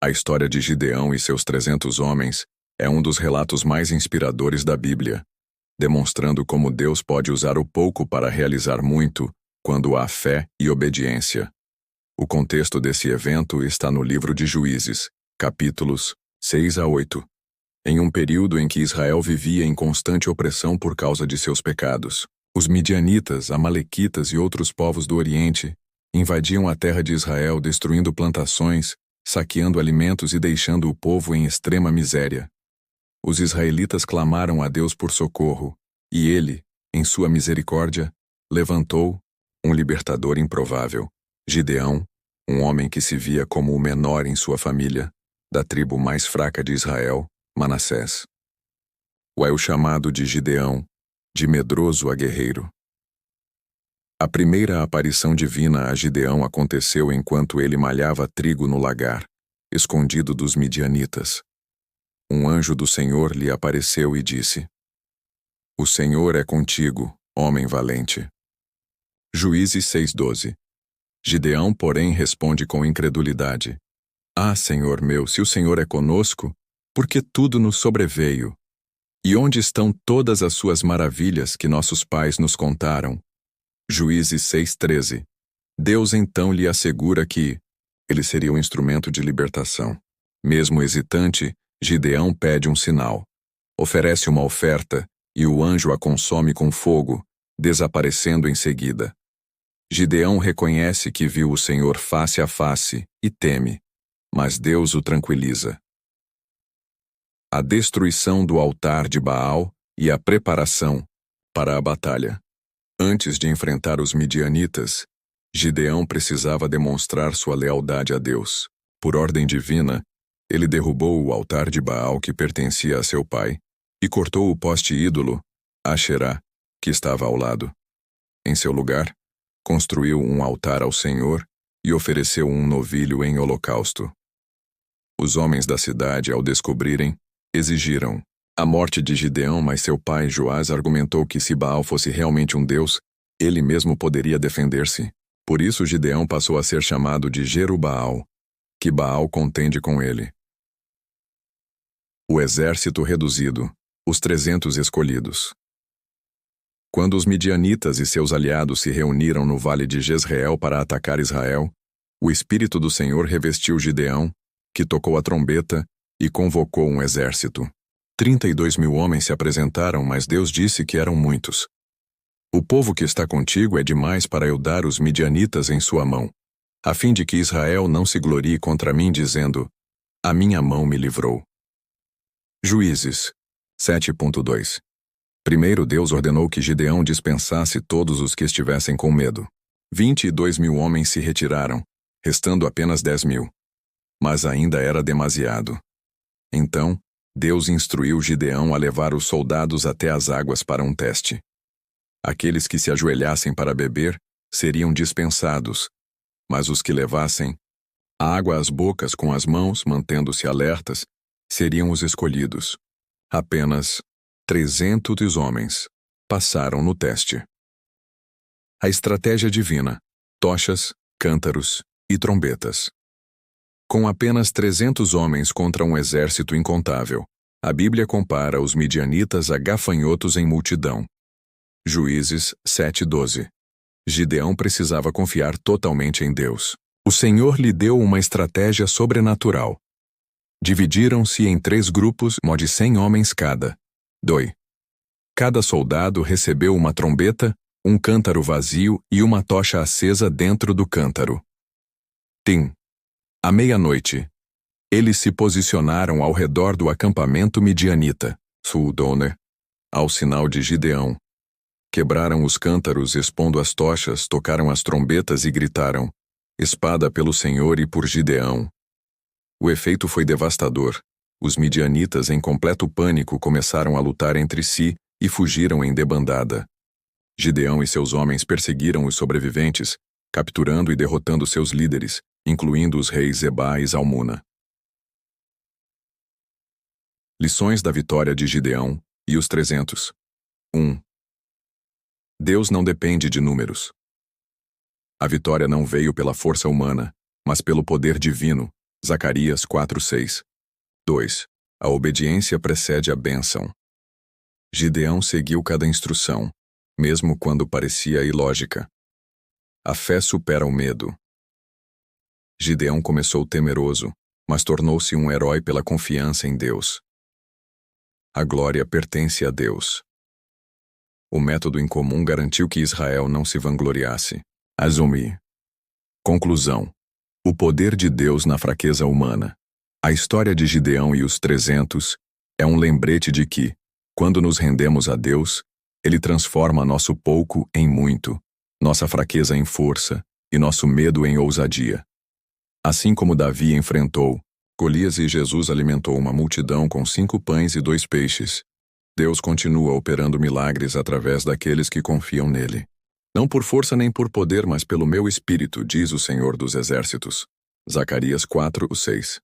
A história de Gideão e seus 300 homens é um dos relatos mais inspiradores da Bíblia, demonstrando como Deus pode usar o pouco para realizar muito quando há fé e obediência. O contexto desse evento está no livro de Juízes, capítulos 6 a 8, em um período em que Israel vivia em constante opressão por causa de seus pecados. Os midianitas, amalequitas e outros povos do Oriente invadiam a terra de Israel, destruindo plantações, saqueando alimentos e deixando o povo em extrema miséria. Os israelitas clamaram a Deus por socorro, e ele, em sua misericórdia, levantou um libertador improvável, Gideão, um homem que se via como o menor em sua família, da tribo mais fraca de Israel, Manassés. É o chamado de Gideão, de medroso a guerreiro. A primeira aparição divina a Gideão aconteceu enquanto ele malhava trigo no lagar, escondido dos midianitas. Um anjo do Senhor lhe apareceu e disse: "O Senhor é contigo, homem valente." Juízes 6:12. Gideão, porém, responde com incredulidade: "Ah, Senhor meu, se o Senhor é conosco, por que tudo nos sobreveio? E onde estão todas as suas maravilhas que nossos pais nos contaram?" Juízes 6:13. Deus então lhe assegura que ele seria o instrumento de libertação. Mesmo hesitante, Gideão pede um sinal. Oferece uma oferta e o anjo a consome com fogo, desaparecendo em seguida. Gideão reconhece que viu o Senhor face a face e teme, mas Deus o tranquiliza. A destruição do altar de Baal e a preparação para a batalha. Antes de enfrentar os midianitas, Gideão precisava demonstrar sua lealdade a Deus. Por ordem divina, ele derrubou o altar de Baal que pertencia a seu pai e cortou o poste ídolo, Asherá, que estava ao lado. Em seu lugar, construiu um altar ao Senhor e ofereceu um novilho em holocausto. Os homens da cidade, ao descobrirem, exigiram a morte de Gideão, mas seu pai Joás argumentou que se Baal fosse realmente um deus, ele mesmo poderia defender-se. Por isso Gideão passou a ser chamado de Jerubaal, que Baal contende com ele. O exército reduzido, os 300 escolhidos. Quando os midianitas e seus aliados se reuniram no vale de Jezreel para atacar Israel, o Espírito do Senhor revestiu Gideão, que tocou a trombeta e convocou um exército. 32.000 homens se apresentaram, mas Deus disse que eram muitos. "O povo que está contigo é demais para eu dar os midianitas em sua mão, a fim de que Israel não se glorie contra mim, dizendo: a minha mão me livrou." Juízes 7.2. Primeiro Deus ordenou que Gideão dispensasse todos os que estivessem com medo. 22.000 homens se retiraram, restando apenas 10.000. Mas ainda era demasiado. Então, Deus instruiu Gideão a levar os soldados até as águas para um teste. Aqueles que se ajoelhassem para beber seriam dispensados, mas os que levassem água às bocas com as mãos, mantendo-se alertas, seriam os escolhidos. Apenas 300 homens passaram no teste. A estratégia divina: tochas, cântaros e trombetas. Com apenas 300 homens contra um exército incontável, a Bíblia compara os midianitas a gafanhotos em multidão. Juízes 7:12. Gideão precisava confiar totalmente em Deus. O Senhor lhe deu uma estratégia sobrenatural. Dividiram-se em 3 grupos de 100 homens cada. 2. Cada soldado recebeu uma trombeta, um cântaro vazio e uma tocha acesa dentro do cântaro. À meia-noite, eles se posicionaram ao redor do acampamento midianita, Sudoner, ao sinal de Gideão. Quebraram os cântaros expondo as tochas, tocaram as trombetas e gritaram: "Espada pelo Senhor e por Gideão." O efeito foi devastador. Os midianitas, em completo pânico, começaram a lutar entre si e fugiram em debandada. Gideão e seus homens perseguiram os sobreviventes, capturando e derrotando seus líderes, incluindo os reis Zebá e Zalmuna. Lições da vitória de Gideão e os 300. 1. Deus não depende de números. A vitória não veio pela força humana, mas pelo poder divino, Zacarias 4:6. 2. A obediência precede a bênção. Gideão seguiu cada instrução, mesmo quando parecia ilógica. A fé supera o medo. Gideão começou temeroso, mas tornou-se um herói pela confiança em Deus. A glória pertence a Deus. O método incomum garantiu que Israel não se vangloriasse. Azumi. Conclusão. O poder de Deus na fraqueza humana. A história de Gideão e os 300 é um lembrete de que, quando nos rendemos a Deus, Ele transforma nosso pouco em muito, nossa fraqueza em força e nosso medo em ousadia. Assim como Davi enfrentou Golias e Jesus alimentou uma multidão com 5 pães e 2 peixes, Deus continua operando milagres através daqueles que confiam nele. Não por força nem por poder, mas pelo meu espírito, diz o Senhor dos Exércitos. Zacarias 4:6.